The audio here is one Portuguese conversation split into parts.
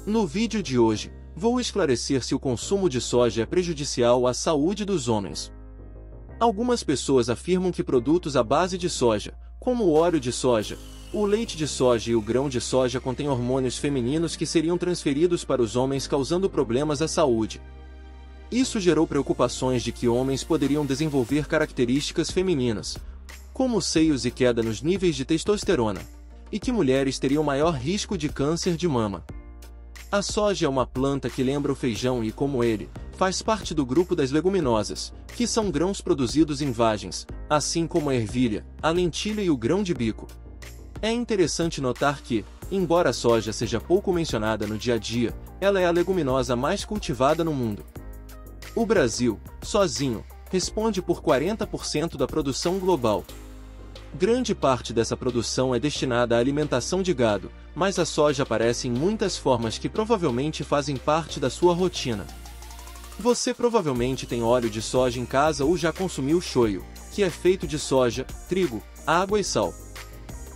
No vídeo de hoje, vou esclarecer se o consumo de soja é prejudicial à saúde dos homens. Algumas pessoas afirmam que produtos à base de soja, como o óleo de soja, o leite de soja e o grão de soja contêm hormônios femininos que seriam transferidos para os homens, causando problemas à saúde. Isso gerou preocupações de que homens poderiam desenvolver características femininas, como seios e queda nos níveis de testosterona, e que mulheres teriam maior risco de câncer de mama. A soja é uma planta que lembra o feijão e, como ele, faz parte do grupo das leguminosas, que são grãos produzidos em vagens, assim como a ervilha, a lentilha e o grão de bico. É interessante notar que, embora a soja seja pouco mencionada no dia a dia, ela é a leguminosa mais cultivada no mundo. O Brasil, sozinho, responde por 40% da produção global. Grande parte dessa produção é destinada à alimentação de gado, mas a soja aparece em muitas formas que provavelmente fazem parte da sua rotina. Você provavelmente tem óleo de soja em casa ou já consumiu shoyu, que é feito de soja, trigo, água e sal.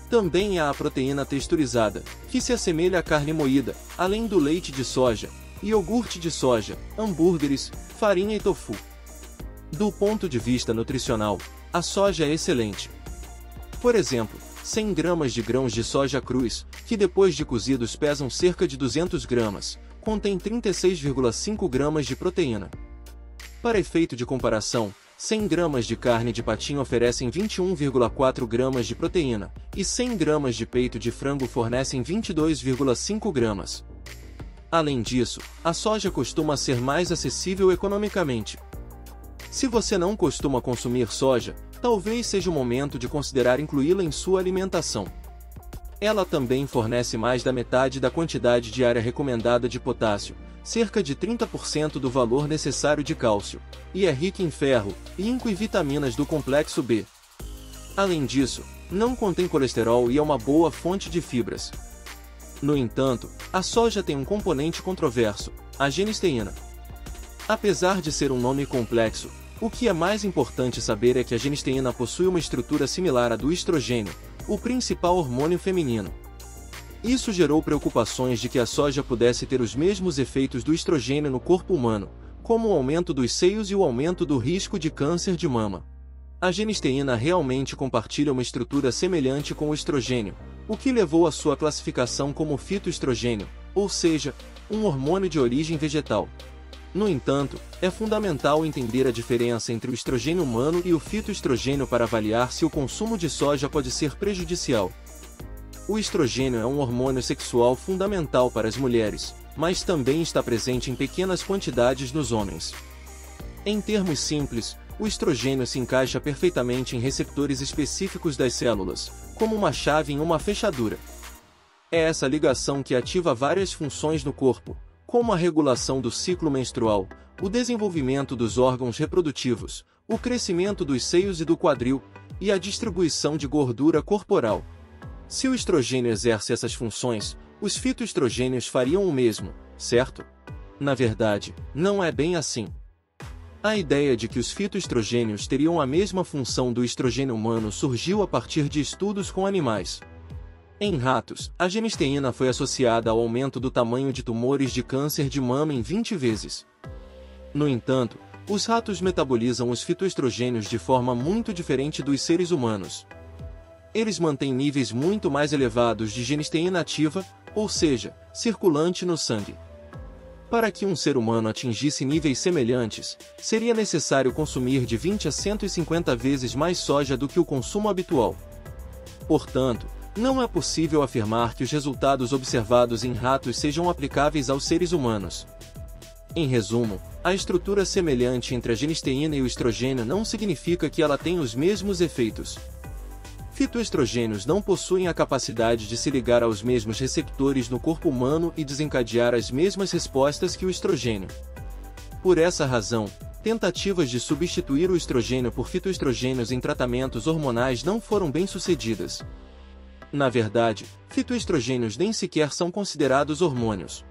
Também há a proteína texturizada, que se assemelha à carne moída, além do leite de soja, iogurte de soja, hambúrgueres, farinha e tofu. Do ponto de vista nutricional, a soja é excelente. Por exemplo, 100 gramas de grãos de soja crus, que depois de cozidos pesam cerca de 200 gramas, contém 36,5 gramas de proteína. Para efeito de comparação, 100 gramas de carne de patinho oferecem 21,4 gramas de proteína, e 100 gramas de peito de frango fornecem 22,5 gramas. Além disso, a soja costuma ser mais acessível economicamente. Se você não costuma consumir soja, talvez seja o momento de considerar incluí-la em sua alimentação. Ela também fornece mais da metade da quantidade diária recomendada de potássio, cerca de 30% do valor necessário de cálcio, e é rica em ferro, zinco e vitaminas do complexo B. Além disso, não contém colesterol e é uma boa fonte de fibras. No entanto, a soja tem um componente controverso, a genisteína. Apesar de ser um nome complexo, o que é mais importante saber é que a genisteína possui uma estrutura similar à do estrogênio, o principal hormônio feminino. Isso gerou preocupações de que a soja pudesse ter os mesmos efeitos do estrogênio no corpo humano, como o aumento dos seios e o aumento do risco de câncer de mama. A genisteína realmente compartilha uma estrutura semelhante com o estrogênio, o que levou à sua classificação como fitoestrogênio, ou seja, um hormônio de origem vegetal. No entanto, é fundamental entender a diferença entre o estrogênio humano e o fitoestrogênio para avaliar se o consumo de soja pode ser prejudicial. O estrogênio é um hormônio sexual fundamental para as mulheres, mas também está presente em pequenas quantidades nos homens. Em termos simples, o estrogênio se encaixa perfeitamente em receptores específicos das células, como uma chave em uma fechadura. É essa ligação que ativa várias funções no corpo, como a regulação do ciclo menstrual, o desenvolvimento dos órgãos reprodutivos, o crescimento dos seios e do quadril, e a distribuição de gordura corporal. Se o estrogênio exerce essas funções, os fitoestrogênios fariam o mesmo, certo? Na verdade, não é bem assim. A ideia de que os fitoestrogênios teriam a mesma função do estrogênio humano surgiu a partir de estudos com animais. Em ratos, a genisteína foi associada ao aumento do tamanho de tumores de câncer de mama em 20 vezes. No entanto, os ratos metabolizam os fitoestrogênios de forma muito diferente dos seres humanos. Eles mantêm níveis muito mais elevados de genisteína ativa, ou seja, circulante no sangue. Para que um ser humano atingisse níveis semelhantes, seria necessário consumir de 20 a 150 vezes mais soja do que o consumo habitual. Portanto, não é possível afirmar que os resultados observados em ratos sejam aplicáveis aos seres humanos. Em resumo, a estrutura semelhante entre a genisteína e o estrogênio não significa que ela tenha os mesmos efeitos. Fitoestrogênios não possuem a capacidade de se ligar aos mesmos receptores no corpo humano e desencadear as mesmas respostas que o estrogênio. Por essa razão, tentativas de substituir o estrogênio por fitoestrogênios em tratamentos hormonais não foram bem-sucedidas. Na verdade, fitoestrogênios nem sequer são considerados hormônios.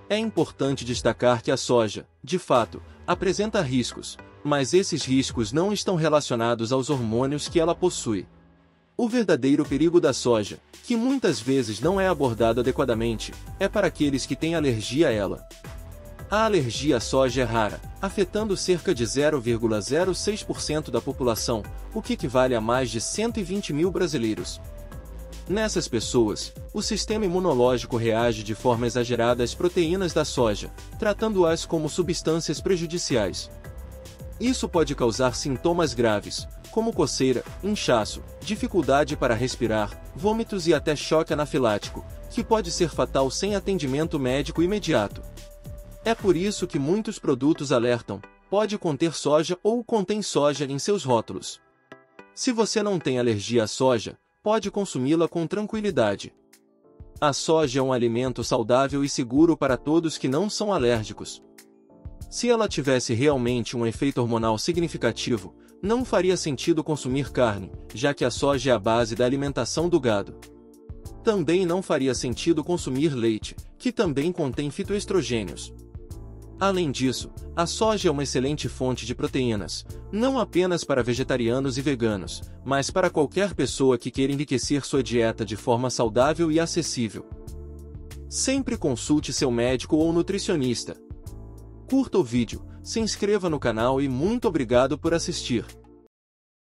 É importante destacar que a soja, de fato, apresenta riscos, mas esses riscos não estão relacionados aos hormônios que ela possui. O verdadeiro perigo da soja, que muitas vezes não é abordado adequadamente, é para aqueles que têm alergia a ela. A alergia à soja é rara, afetando cerca de 0,06% da população, o que equivale a mais de 120 mil brasileiros. Nessas pessoas, o sistema imunológico reage de forma exagerada às proteínas da soja, tratando-as como substâncias prejudiciais. Isso pode causar sintomas graves, como coceira, inchaço, dificuldade para respirar, vômitos e até choque anafilático, que pode ser fatal sem atendimento médico imediato. É por isso que muitos produtos alertam: pode conter soja ou contém soja em seus rótulos. Se você não tem alergia à soja, pode consumi-la com tranquilidade. A soja é um alimento saudável e seguro para todos que não são alérgicos. Se ela tivesse realmente um efeito hormonal significativo, não faria sentido consumir carne, já que a soja é a base da alimentação do gado. Também não faria sentido consumir leite, que também contém fitoestrogênios. Além disso, a soja é uma excelente fonte de proteínas, não apenas para vegetarianos e veganos, mas para qualquer pessoa que queira enriquecer sua dieta de forma saudável e acessível. Sempre consulte seu médico ou nutricionista. Curta o vídeo, se inscreva no canal e muito obrigado por assistir.